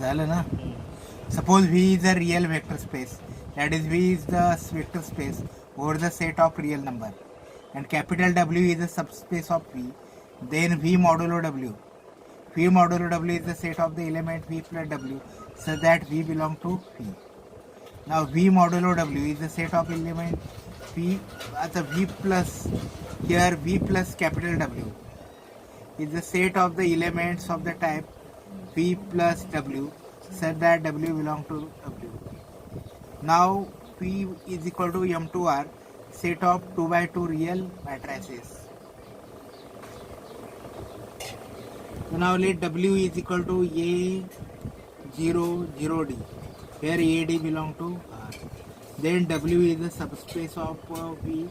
झालं ना. Suppose V is a real vector space, that is V is the vector space over the set of real number, and capital W is a subspace of V, then V modulo W. V modulo W is the set of the element V plus W such that V belong to V. Now V modulo W is the set of element V at the V plus, here V plus capital W is the set of the elements of the type V plus W such that W belong to W. Now P is equal to M2R, set of 2 by 2 real matrices. So now let W is equal to A0 0D, where AD belong to R. Then W is the subspace of V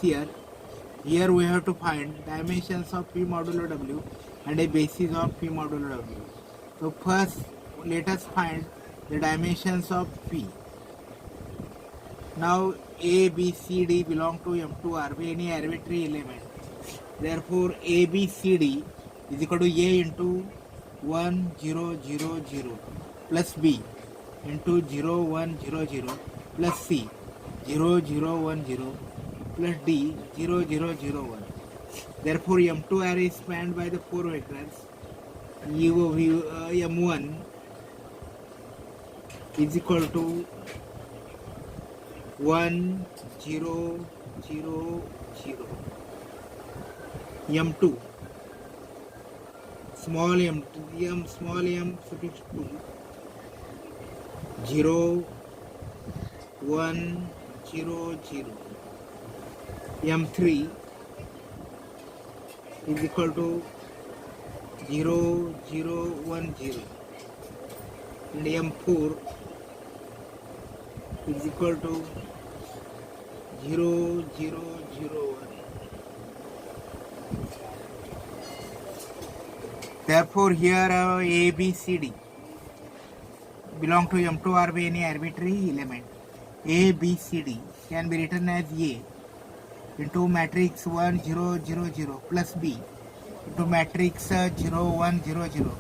here. Here we have to find dimensions of P modulo W and a basis of P modulo W. So first let us find the dimensions of P. Now A, B, C, D belong to M2R by any arbitrary element. Therefore A, B, C, D is equal to A into 1 0 0 0 plus B into 0 1 0 0 plus C 0 0 1 0 plus D 0 0 0 1. Therefore M2R is spanned by the four vectors M1 is equal to 1 0 0 0. M2 small m suffix 2 0 1 0 0. M3 is equal to 0 0 1 0, and M4 is equal to 0 0 0 1. Therefore here A, B, C, D belong to M2R by any arbitrary element. A, B, C, D can be written as A into matrix 1 0 0 0 plus B into matrix 0 1 0 0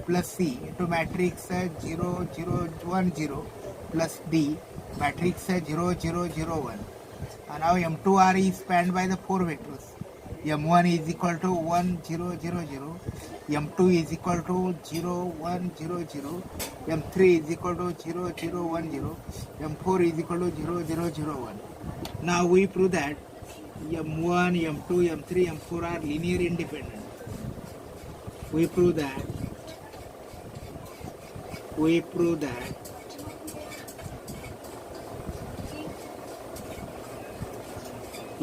plus C into matrix 0 0 1 0 plus D matrix 0 0 0 1. And now M2R is spanned by the four vectors. M1 is equal to 1 0 0 0, M2 is equal to 0 1 0 0, M3 is equal to 0 0 1 0, M4 is equal to 0 0 0 1. Now we prove that M1, M2, M3, M4 are linear independent. We prove that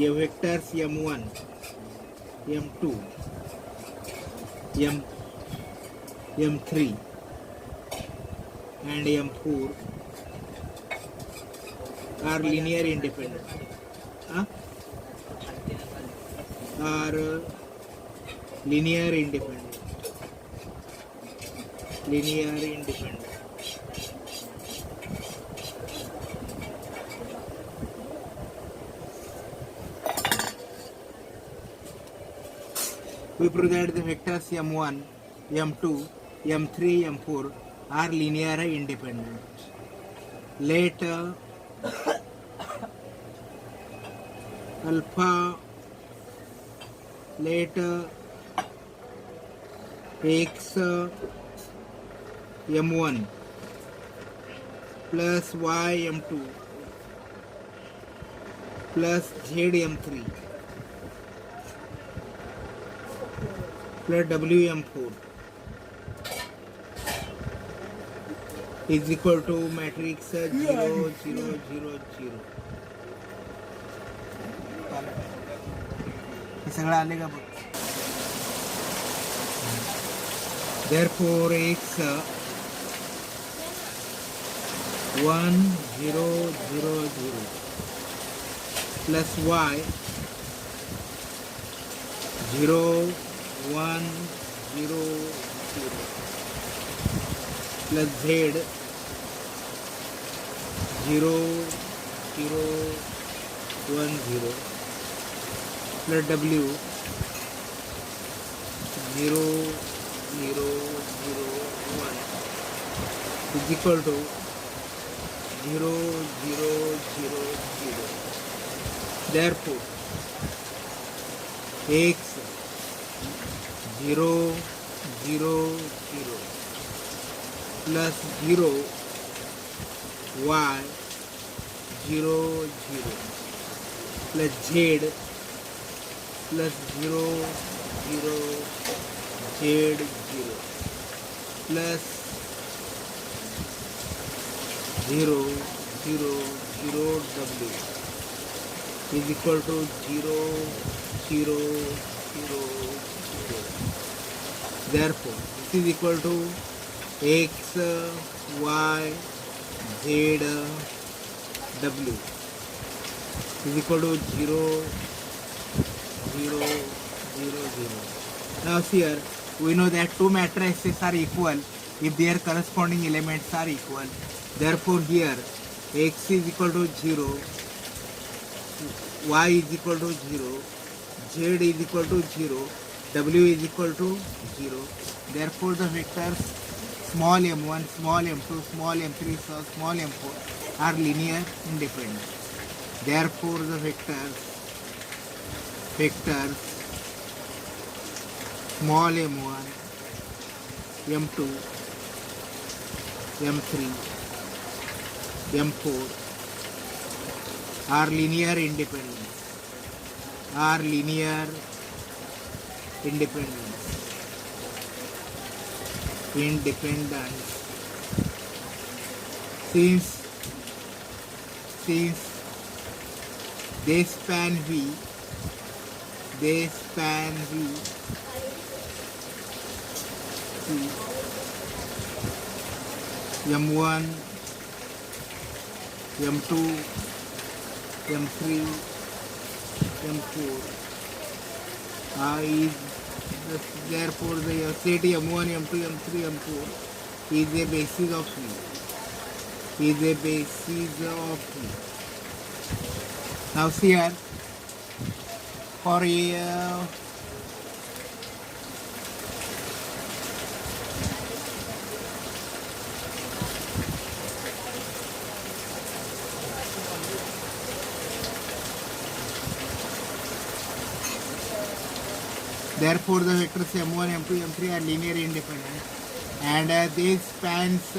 a vectors M1, M2, M3 and M4 are linear independent. Are linear independent. Linear independent. We prove that the vectors M1, M2, M3, M4 are linear independent. Let alpha, let x M1 plus y M2 plus z M3 plus WM4 is equal to matrix 0 0 0 0. हे सगळं आले का बघ. Therefore x 1 0 0 0 plus y 0 1 0 0 plus z 0 0 1 0 plus w 0 0 0 1. is equal to 0, 0, 0, 0. Therefore, x 0, 0, 0 plus 0, y 0, 0 plus z plus 0, 0, z 0 plus 0, 0, 0 w is equal to 0, 0, 0, 0. Therefore, this is equal to x, y, z, w is equal to 0, 0, 0, 0. Now here we know that two matrices are equal if their corresponding elements are equal. Therefore here x is equal to 0, y is equal to 0, z is equal to 0, w is equal to 0. Therefore the vectors small m1, small m2, small m3, small m4 are linear independent. Therefore the vectors small m1, m2, m3, m4 are linear independent. Since they span V M1, M2, M3, M4 therefore the set M1, M2, M3, M4 is a basis of V. Now see here for a therefore the vectors M1, M2, M3 are linear independent and they spans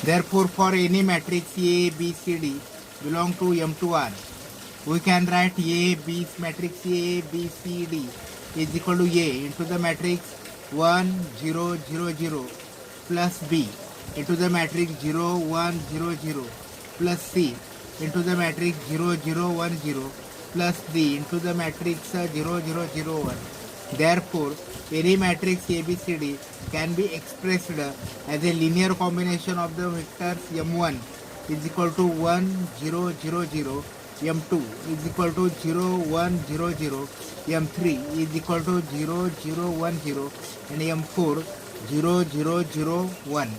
therefore for any matrix A, B, C, D belong to M2R, we can write matrix A, B, C, D is equal to A into the matrix 1, 0, 0, 0 plus B into the matrix 0, 1, 0, 0 plus C into the matrix 0, 0, 1, 0 plus D into the matrix 0, 0, 0, 1. Therefore, any matrix ABCD can be expressed as a linear combination of the vectors M1 is equal to 1, 0, 0, 0, M2 is equal to 0, 1, 0, 0, M3 is equal to 0, 0, 1, 0 and M4 0, 0, 0, 1.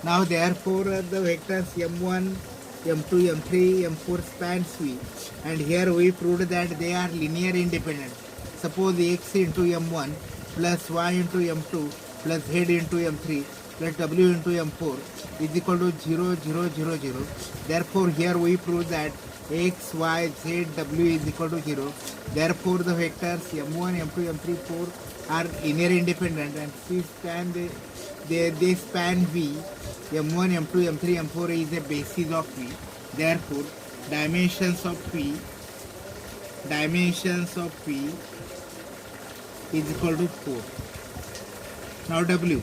Now therefore the vectors M1, M2, M3, M4 spans V and here we proved that they are linear independent. Suppose x into M1 plus y into M2 plus z into M3 plus w into M4 is equal to 0, 0, 0, 0. Therefore here we prove that x, y, z, w is equal to 0. Therefore the vectors M1, M2, M3, 4 are linear independent and they span V. M1, M2, M3, M4 is a basis of V. Therefore dimensions of V is equal to 4. Now W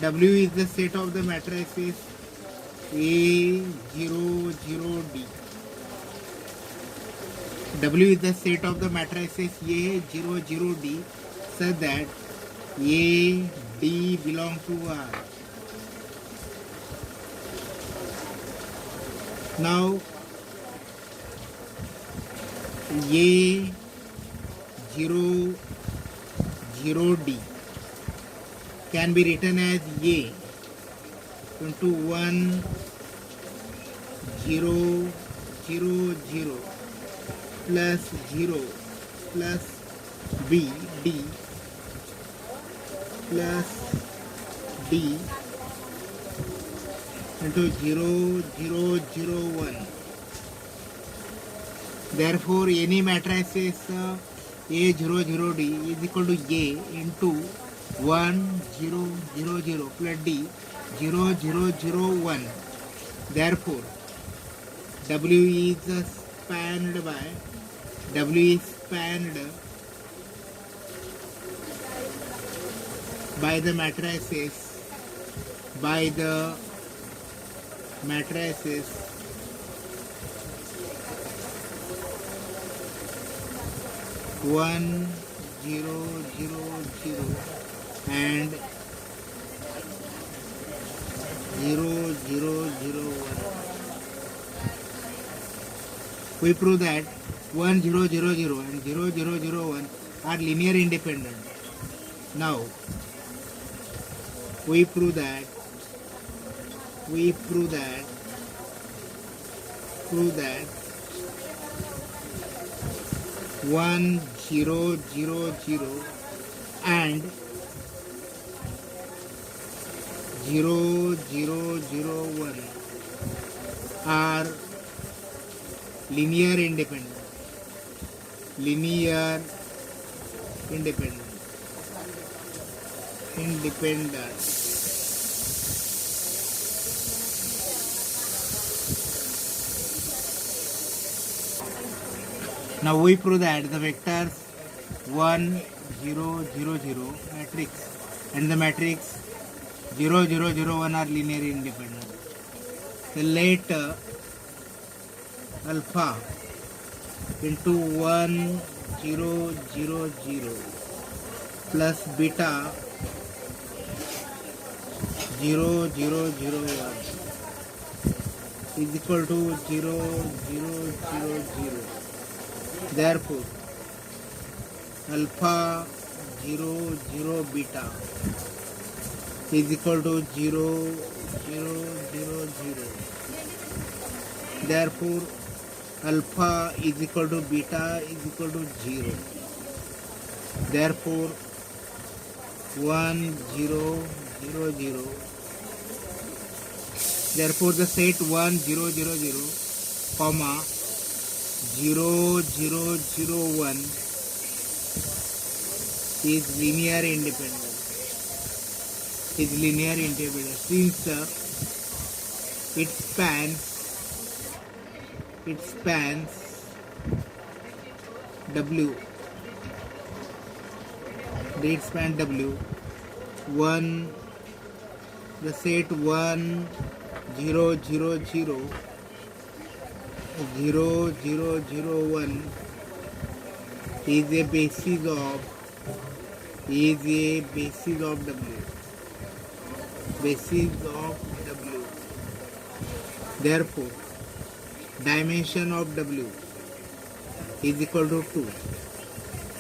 is the set of the matrices A, 0, 0, D. W is the set of the matrices A, 0, 0, D such that A, D belong to R. Now A, 0, 0, D can be written as A into 1, 0, 0, 0 plus 0 plus b d plus d into 0 0 0 1. Therefore any matrices A00D is equal to A into 1 0 0 0 plus D 0 0 0 1. Therefore W is spanned by the matrices 1 0 0 0 and 0 0 0 1. We prove that 1 0 0 0 and 0 0 0 1 are linear independent. Now we prove that 1 0 0 0 and 0 0 0 1 are linear independent. Now we prove that the vectors 1 0 0 0 matrix and the matrix 0 0 0 1 are linear independent. So let alpha into 1 0 0 0 plus beta 0 0 0 1 is equal to 0 0 0 0. Therefore alpha 0 0 beta is equal to 0 0 0 0. Therefore alpha is equal to beta is equal to 0. Therefore 1 0 0 0. Therefore the set 1 0 0 0 comma 0 0 0 1 is linear independent. Since it spans W. It spans W. 1 the set 1 0 0 0 0 0 0 1 is a basis of W. Therefore dimension of W is equal to 2.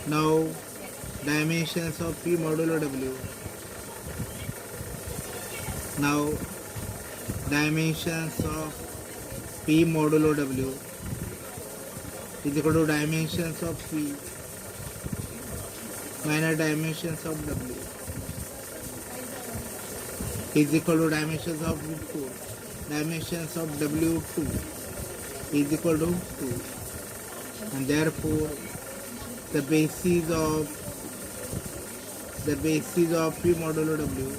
Now dimensions of P modulo W. Now dimensions of P modulo W is equal to dimensions of P minus dimensions of W is equal to dimensions of 4. Dimensions of W2 is equal to 2, and therefore the basis of P modulo W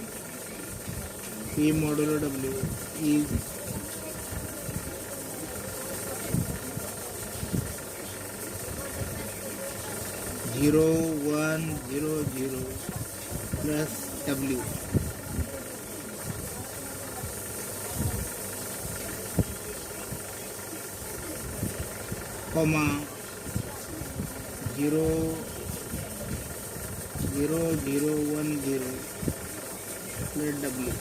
is 0 1 0 0 plus W. Comma 0 0 0 1 0 plus W.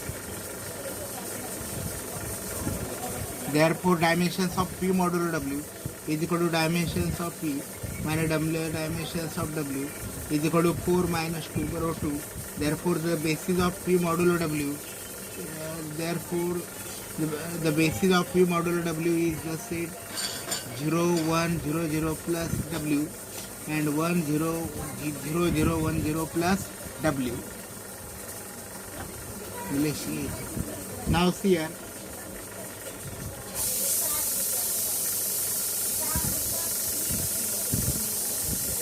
Therefore dimensions of P modulo W is equal to dimensions of P minus dimensions of W is equal to 4 minus 2 over 2. Therefore the basis of P modulo W the basis of P modulo W is just said 0 1 0 0 plus w and 1 0 0 0 1 0 plus w. Now see here.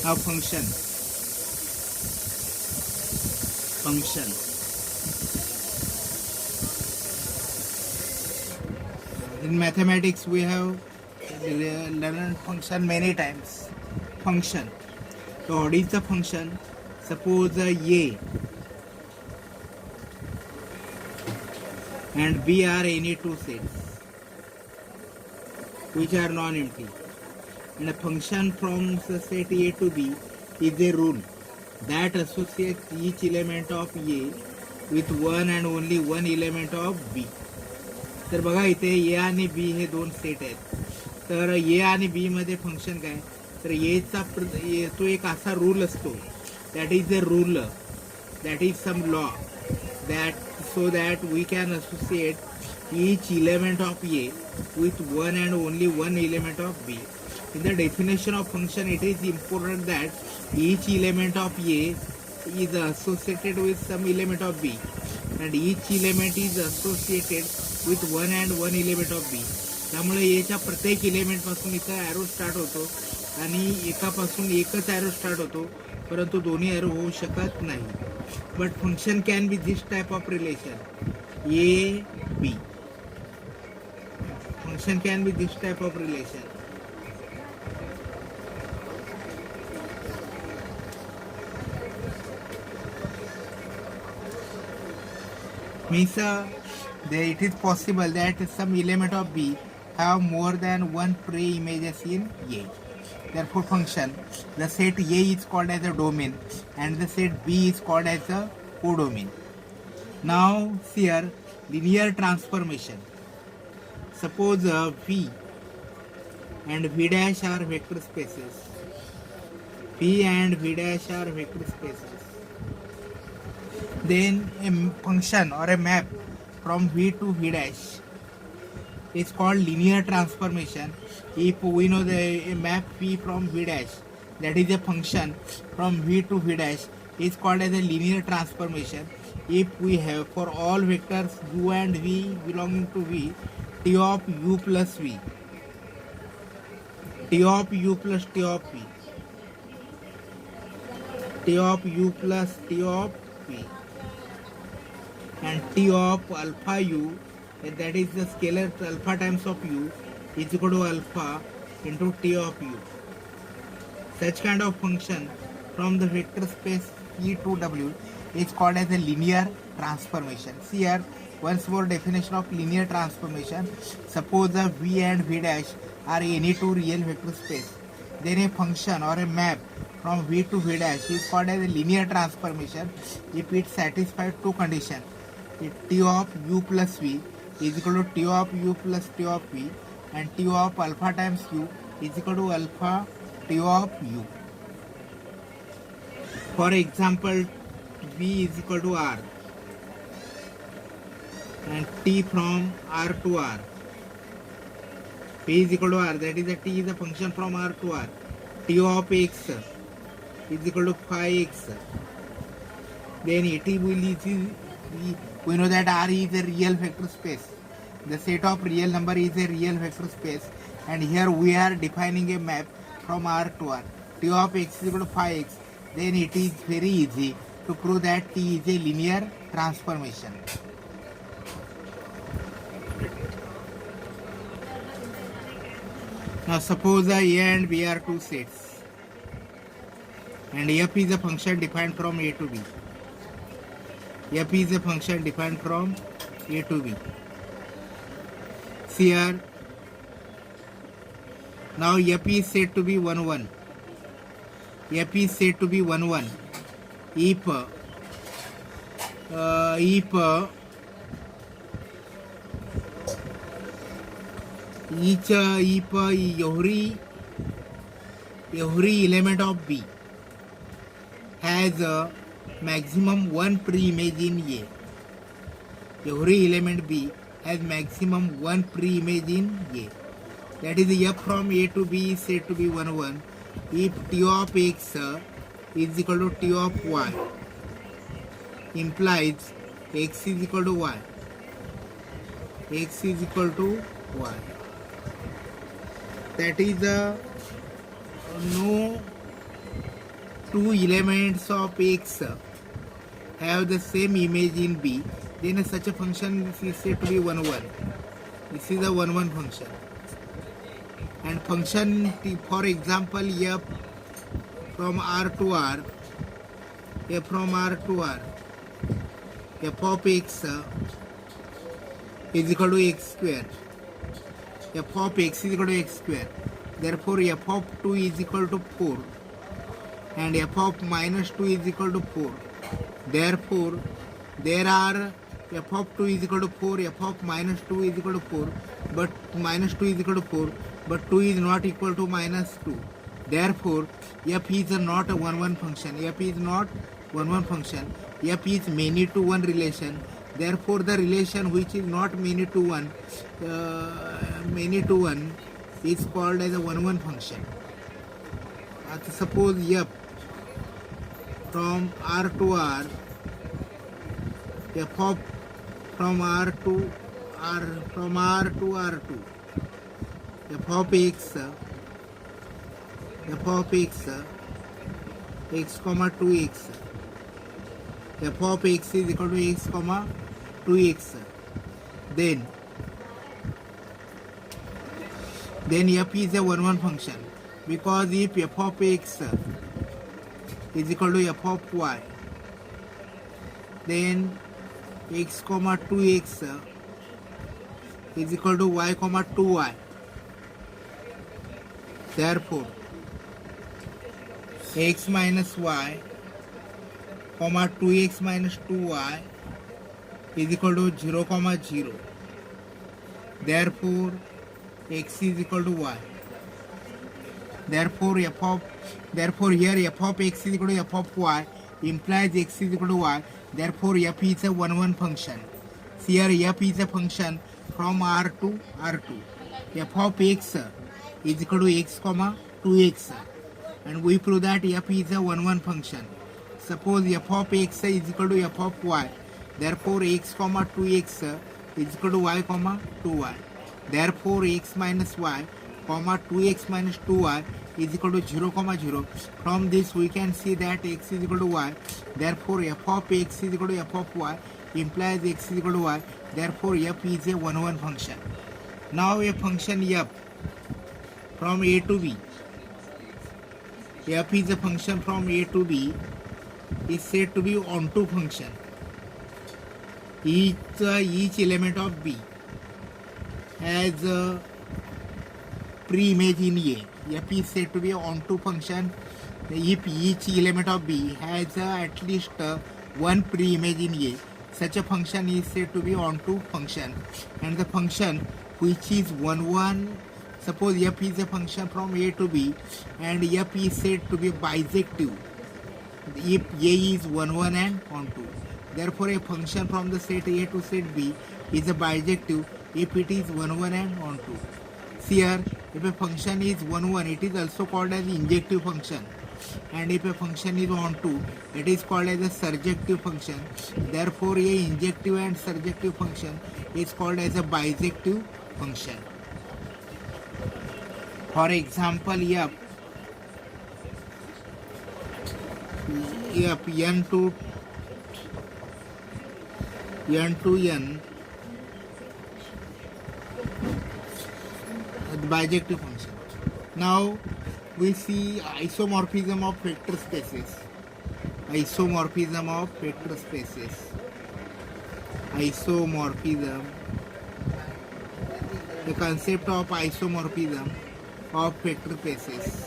Now function. In mathematics we have learned function many times. Function. So what is the function? Suppose a and b are any two sets which are non-empty, and a function from the set a to b is a rule that associates each element of a with one and only one element of b. तर बघा इथे ए आणि B हे दोन set आहेत. तर ए आणि B मध्ये function काय, तर एचा तो एक असा रूल असतो, that is a rule, that is some law that so that we can associate each element of a with one and only one element of b. In the definition of function, it is important that each element of a is associated with some element of b, and each element is associated with one and one element of b. त्यामुळे एच्या प्रत्येक element पासून इथं arrow start होतो आणि एकापासून एकच arrow start होतो, परंतु दोन्ही ॲरो होऊ शकत नाही. But function can be this type of relation, a b. Function can be this type of relation. Means it is possible that some element of b have more than one pre-images in a. Therefore function, the set a is called as a domain and the set b is called as a codomain. Now here linear transformation. Suppose v and v dash are vector spaces. V and v dash are vector spaces. Then a function or a map from v to v dash is called linear transformation. If we know the map v from v dash, that is a function from v to v dash, is called as a linear transformation. If we have for all vectors u and v belonging to v, t of u plus v, t of u plus t of v, t of u plus t of v, and t of alpha u, that is the scalar alpha times of u, is equal to alpha into t of u. Such kind of function from the vector space E to W is called as a linear transformation. See here, once more definition of linear transformation. Suppose a v and v dash are any two real vector space. Then a function or a map from v to v dash is called as a linear transformation if it satisfies two conditions. T of u plus v is equal to t of u plus t of v, and t of alpha times u is equal to alpha t of u. For example, v is equal to r and t from r to r. P is equal to r, that is the t is a function from r to r. T of x is equal to phi x. Then we know that R is a real vector space. The set of real number is a real vector space, and here we are defining a map from R to R. T of x is equal to phi x. Then it is very easy to prove that T is a linear transformation. Now suppose A and B are two sets, and f is a function defined from A to B. F is a function defined from A to B. See here. Now f is said to be 1 1. F is said to be 1 1 if every element of B has a maximum one pre-image in A. Every element B has maximum one pre-image in A. that is f from a to b is said to be 1 1 if t of x is equal to t of y, implies x is equal to y, x is equal to y. That is no two elements of x have the same image in B, then such a function is said to be 1 1. This is a 1 1 function. And function for example f from R to R, f from R to R, f of x is equal to x square, f of x is equal to x square. Therefore f of 2 is equal to 4 and f of minus 2 is equal to 4. Therefore there are f of 2 is equal to 4, f of minus 2 is equal to 4, but minus 2 is equal to 4, but 2 is not equal to minus 2. Therefore f is not a 1 1 function, f is not 1 1 function, f is many to one relation. Therefore the relation which is not many to one is called as a 1 1 function. Suppose f from R to R, f of from R to R, from R to R2, f of x x comma 2x, f of x is equal to x comma 2x. Then f is a 1 1 function, because if f of x is equal to f of y, then x comma 2x is equal to y comma 2y. Therefore x minus y comma 2x minus 2y is equal to 0 comma 0. Therefore x is equal to y. Therefore here f of x is equal to f of y implies x is equal to y. Therefore f is a 1 1 function. Here f is a function from R to R2. f of x is equal to x comma 2x, and we prove that f is a 1 1 function. Suppose f of x is equal to f of y. Therefore x comma 2x is equal to y comma 2y. Therefore x minus y comma 2x minus 2y is equal to 0 comma 0. From this we can see that x is equal to y. Therefore f of x is equal to f of y implies x is equal to y. Therefore f is a 1 1 function. Now a function f from a to b, f is a function from a to b, is said to be onto function. Each element of b has a pre-image in A. F is said to be onto function if each element of B has at least one pre-image in A. Such a function is said to be onto function. And the function which is 1 1, suppose f is a function from A to B and f is said to be bijective if A is 1 1 and onto. Therefore a function from the set A to set B is a bijective if it is 1 1 and onto. Here if a function is 1 1, it is also called as injective function, and if a function is onto, it is called as a surjective function. Therefore a injective and surjective function is called as a bijective function. For example f n to n the bijective function. Now we see isomorphism of vector spaces. Isomorphism of vector spaces. Isomorphism. The concept of isomorphism of vector spaces.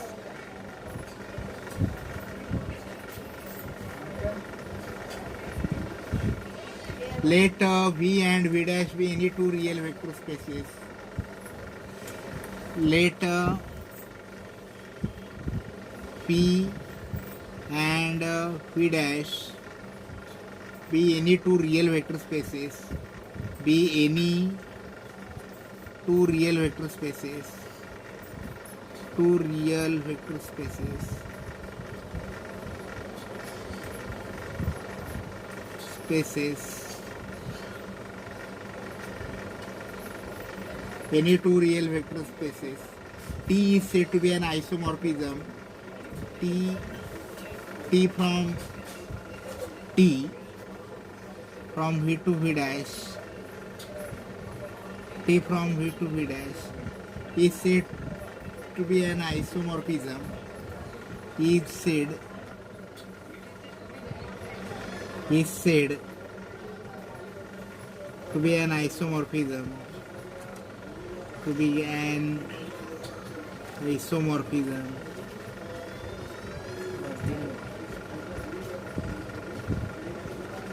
Let V and V dash be any two real vector spaces. Let P and P dash be any two real vector spaces. Be any two real vector spaces. two real vector spaces any two real vector spaces. T is said to be an isomorphism. T from V to V dash. T from V to V dash is said to be an isomorphism. Is said to be an isomorphism.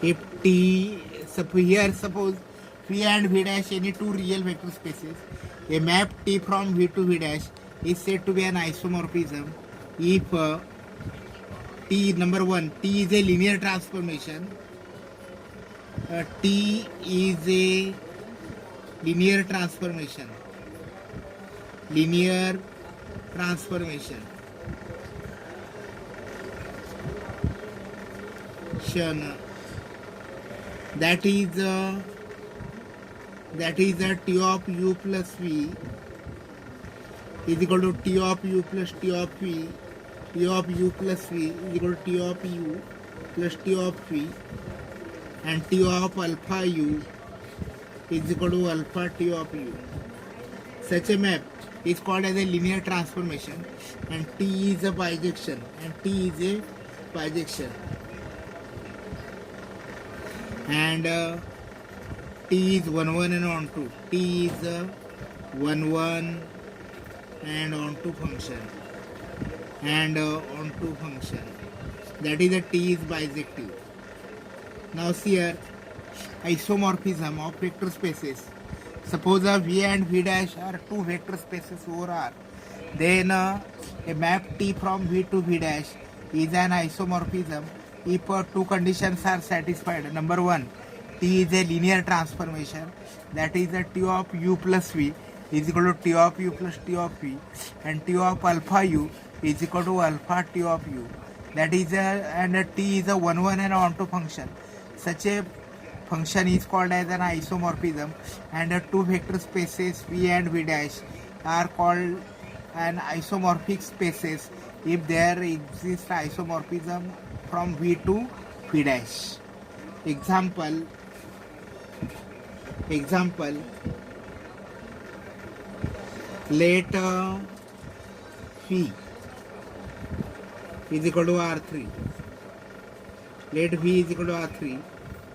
If T, suppose V and V dash any two real vector spaces, a map T from V to V dash is said to be an isomorphism if T, number one, T is a linear transformation. T is a linear transformation. That is a T of U plus V is equal to T of U plus T of V. T of U plus V is equal to T of U plus T of V, and T of alpha U is equal to alpha T of U. Such a map is called as a linear transformation, and T is a bijection. And T is 1 1 and onto. T is 1 1 and onto function. That is a T is bijective. Now see here, isomorphism of vector spaces. Suppose a V and V dash are two vector spaces over R. Then a map T from V to V dash is an isomorphism if two conditions are satisfied. Number one, T is a linear transformation, that is a T of U plus V is equal to T of U plus T of V, and T of alpha U is equal to alpha T of U. That is and T is a 1 1 and onto function. Such a function is called as an isomorphism, and two vector spaces V and V dash are called an isomorphic spaces if there exists isomorphism from V to V dash. Example, let V is equal to R3. Let V is equal to R3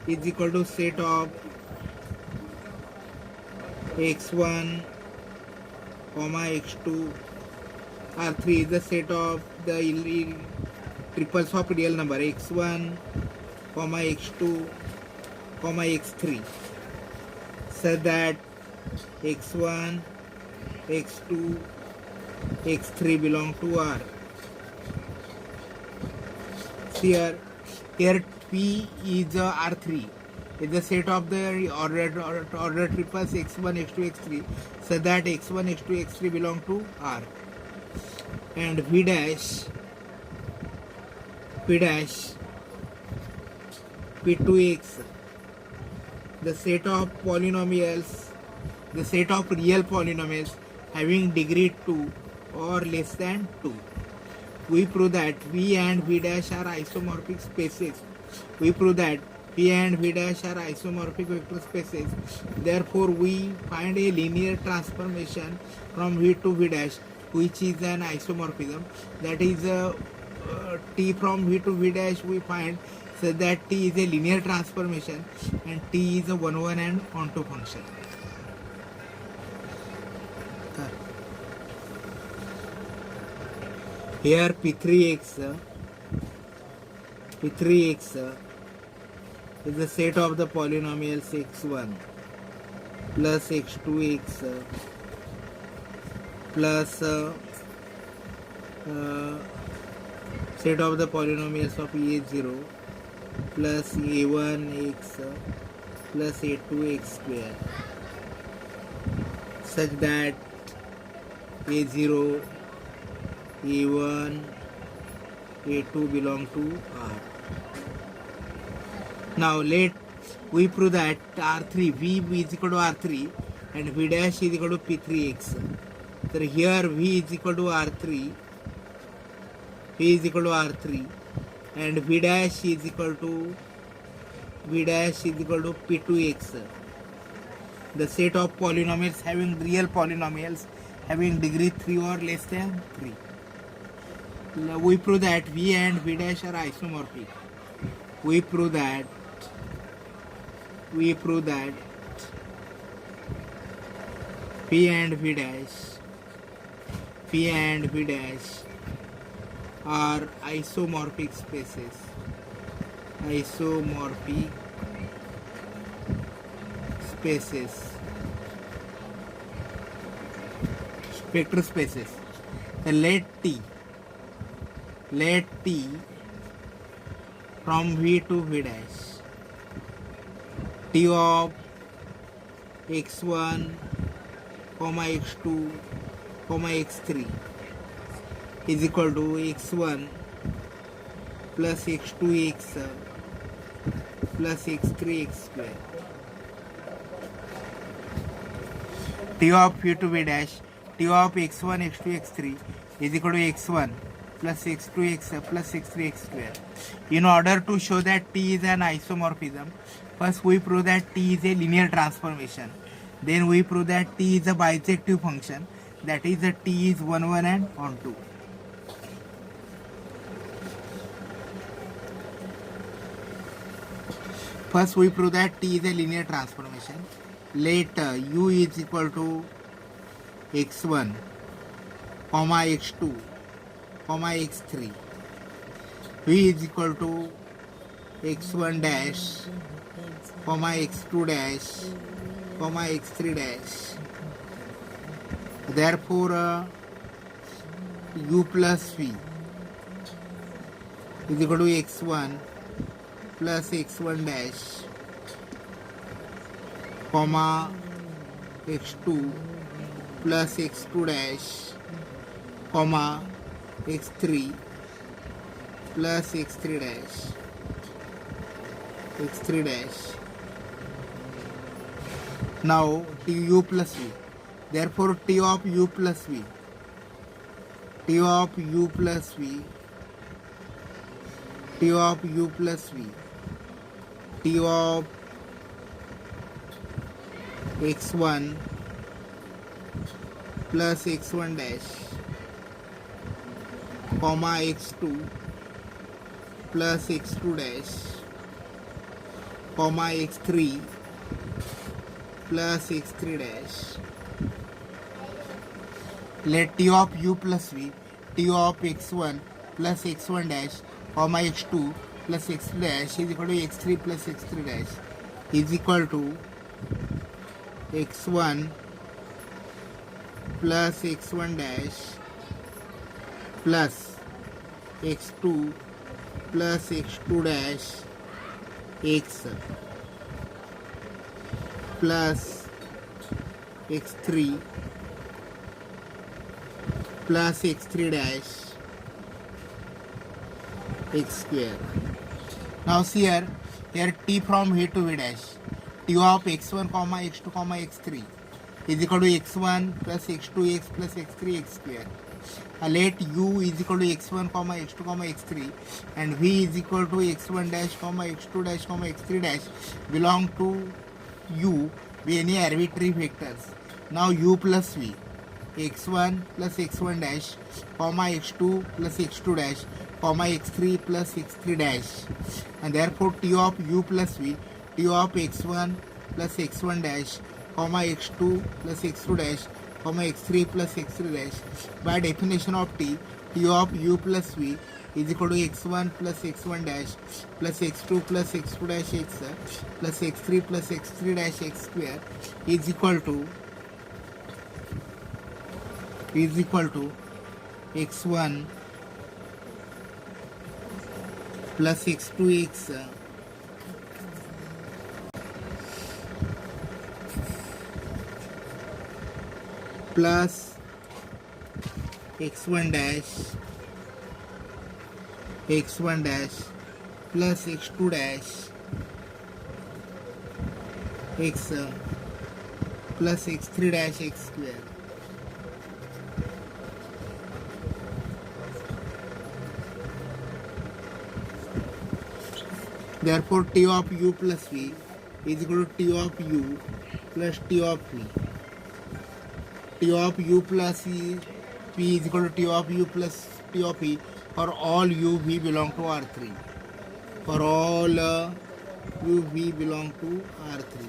is equal to set of x1, x2. R3 is the set of the triples of real number x1, x2, x3, so that x1, x2, x3 belong to R. Here P is R3 is the set of the order triples x1, x2, x3, so that x1, x2, x3 belong to R. And V dash P2x, the set of polynomials, the set of real polynomials having degree 2 or less than 2. We prove that V and V dash are isomorphic spaces. Vector spaces. Therefore, we find a linear transformation from V to V dash, which is an isomorphism. That is T from V to V dash we find, so that T is a linear transformation and T is a 1 1 and onto function. Here P3x is the set of the polynomials x1 plus x2x plus set of the polynomials of a0 plus a1x plus a2x square, such that a0 A1, A2 belong to R. Now let we prove that R3 V is equal to R3 and V dash is equal to P3X. So here V is equal to R3, V is equal to R3 and V dash is equal to P2X. The set of polynomials having real polynomials having degree 3 or less than 3. Now we prove that V and V dash are isomorphic. We prove that P and V dash are isomorphic spaces. Vector spaces. Then let T from V to V dash, T of x1, x2, x3 is equal to x1 plus x2x plus x3x square. T of V to V dash, T of x1, x2, x3 is equal to x1 plus x2x plus x3x square. In order to show that T is an isomorphism, first we prove that T is a linear transformation. Then we prove that T is a bijective function, that is that T is 1, 1 and on 2. First we prove that T is a linear transformation. Let U is equal to x1, x2, x3. V is equal to x1 dash, x2 dash, x3 dash. Therefore, U plus V is equal to x1 plus x1 dash, x2 plus x2 dash, x3 plus x3 dash. Now U plus V. Therefore T of U plus V T of x1 plus x1 dash, x2 plus x2 dash, x3 plus x3 dash. Let T of U plus V, T of x1 plus x1 dash, x2 plus x2 dash is equal to x3 plus x3 dash is equal to x1 plus x1 dash plus x2 plus x2 dash x plus x3 plus x3 dash x square. Now see here T from V to V dash, T of x1, x2, x3 is equal to x1 plus x2x plus x3x square. Let U is equal to x1, x2, x3 and V is equal to x1 dash, x2 dash, x3 dash belong to U be any arbitrary vectors. Now U plus V, x1 plus x1 dash, x2 plus x2 dash, x3 plus x3 dash, and therefore T of U plus V, T of x1 plus x1 dash, x2 plus x2 dash, x3 plus x3 dash. By definition of T of U plus V is equal to x1 plus x1 dash plus x2 plus x2 dash x plus x3 plus x3 dash x square is equal to x1 plus x2x plus x1 dash x1 dash plus x2 dash x plus x3 dash x square. Therefore, T of u plus v is equal to T of u plus T of v. T of u plus p is equal to T of u plus T of p for all u v belong to R3. For all u v belong to R3.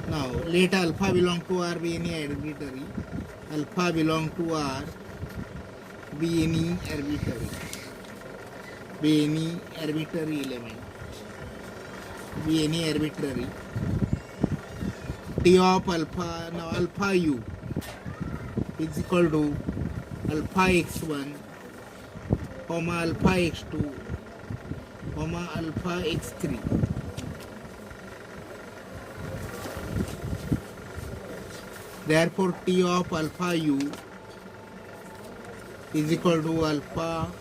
Now, let alpha belong to R be any arbitrary. Alpha belong to R be any arbitrary. Be any arbitrary element. Be any arbitrary. T of alpha, now alpha u is equal to alpha x1 comma alpha x2 comma alpha x3. Therefore, T of alpha u is equal to alpha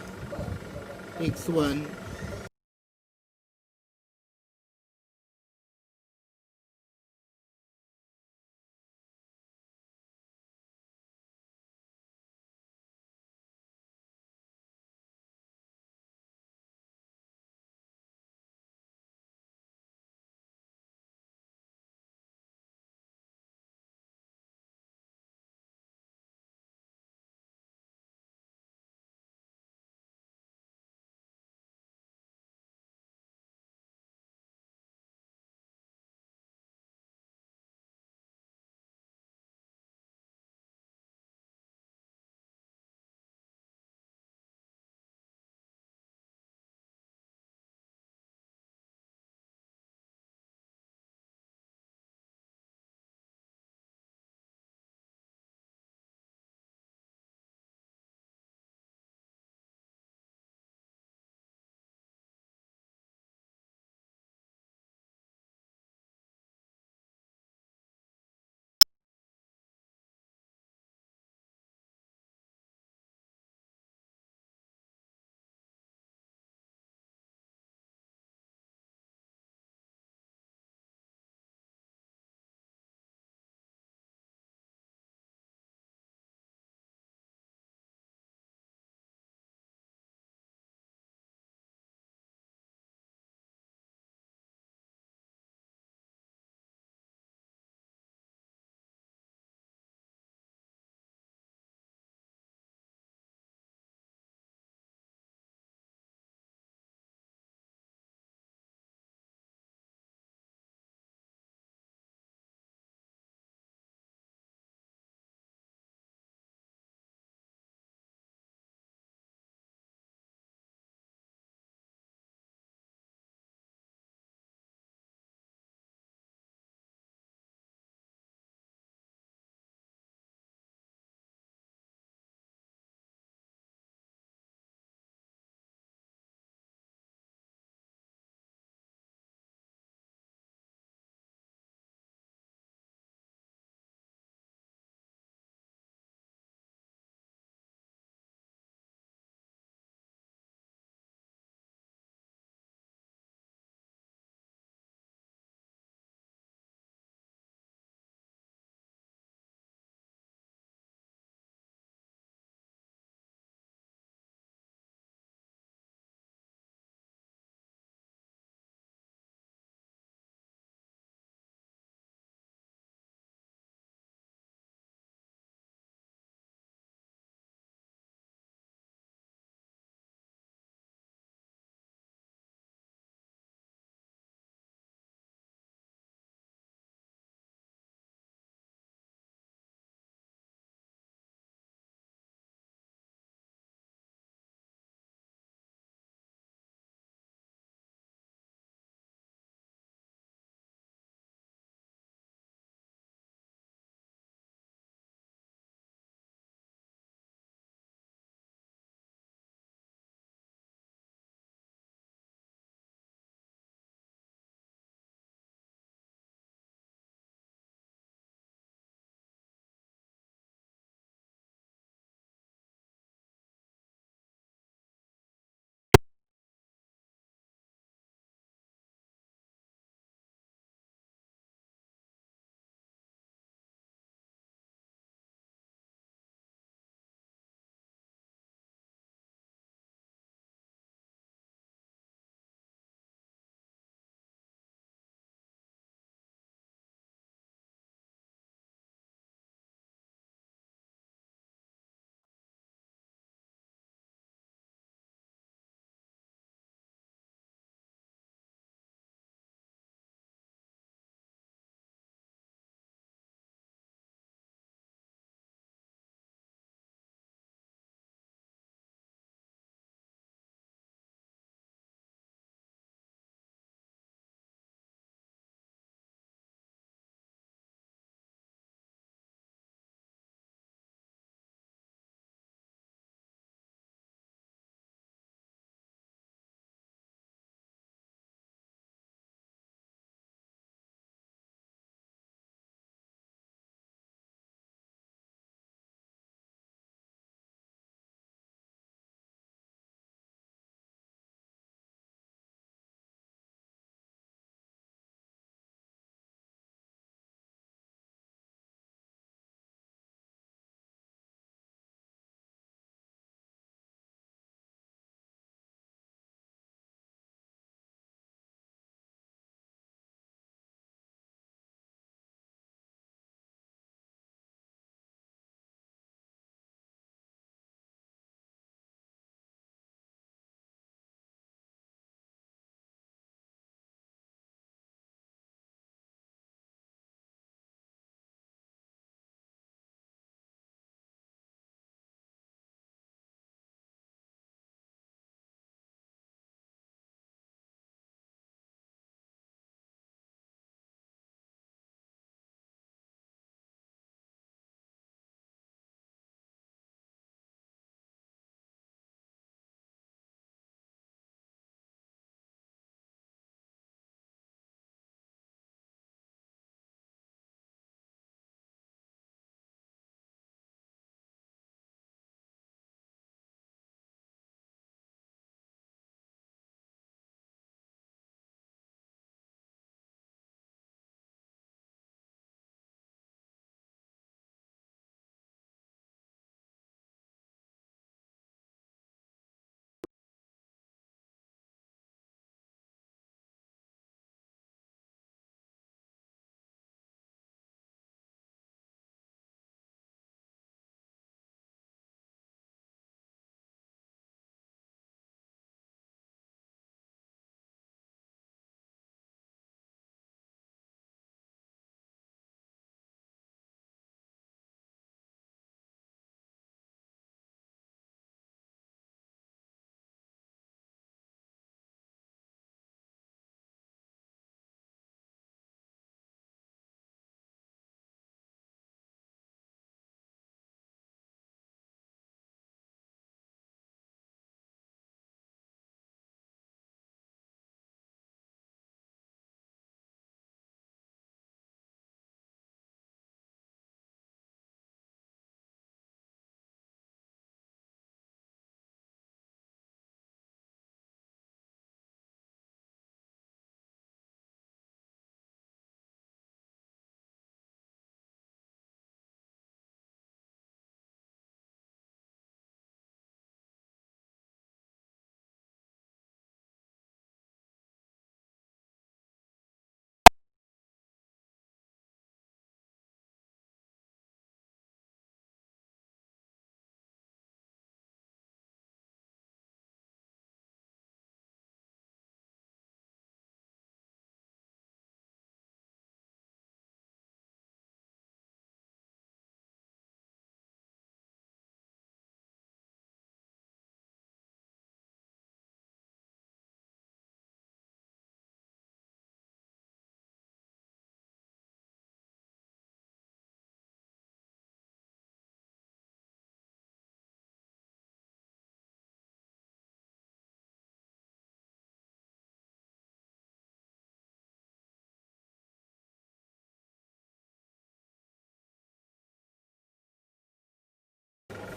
x1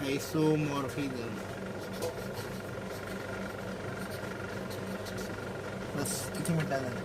आइसोमॉर्फिझम. बस किती मिनिटात झालं?